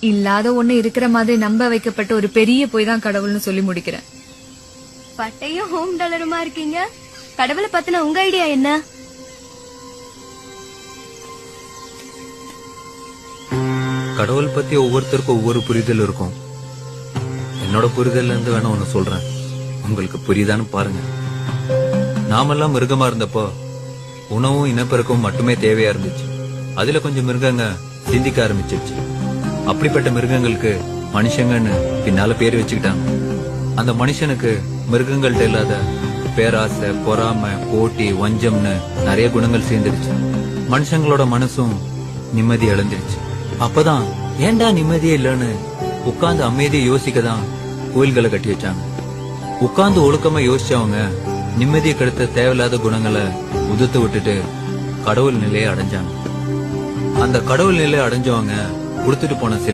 இல்லாத ஒண்ணு இருக்கிற மாதிரி நம்ப வைக்கப்பட்ட ஒரு பெரிய பொய் தான் கடவுள்னு சொல்லி முடிக்கிறேன். பட்டையும் ஹோம் டாலருமா இருக்கீங்க. கடவுளை பத்தின உங்க ஐடியா என்ன? கடவுள் பத்தி ஒவ்வொருத்தருக்கும் ஒவ்வொரு புரிதல் இருக்கும். என்னோட புரிதல்ல இருந்து வேணா ஒண்ணு சொல்றேன், உங்களுக்கு புரியுதான்னு பாருங்க. நாமெல்லாம் மிருகமா இருந்தப்போ உணவும் இனப்பெருக்கவும் மட்டுமே தேவையா இருந்துச்சு. அதுல கொஞ்சம் மிருகங்க சிந்திக்க ஆரம்பிச்சிருச்சு. அப்படிப்பட்ட மிருகங்களுக்கு மனுஷங்கன்னு பின்னால பேர் வச்சுக்கிட்டாங்க. அந்த மனுஷனுக்கு மிருகங்கள்ட்ட இல்லாத பேராசை, பொறாமை, போட்டி, வஞ்சம்னு நிறைய குணங்கள் சேர்ந்துருச்சு. மனுஷங்களோட மனசும் நிம்மதி இழந்துருச்சு. அப்பதான் ஏண்டா நிம்மதியே இல்லன்னு உட்கார்ந்து அமைதியை யோசிக்கதான் கோயில்களை கட்டி வச்சாங்க. உட்கார்ந்து ஒழுக்கமா யோசிச்சவங்க நிம்மதியை கெடுத்த தேவையில்லாத குணங்களை உதுத்து விட்டுட்டு கடவுள் நிலையை அடைஞ்சாங்க. அந்த கடவுள் நிலையை அடைஞ்சவங்க கொடுத்துட்டு போன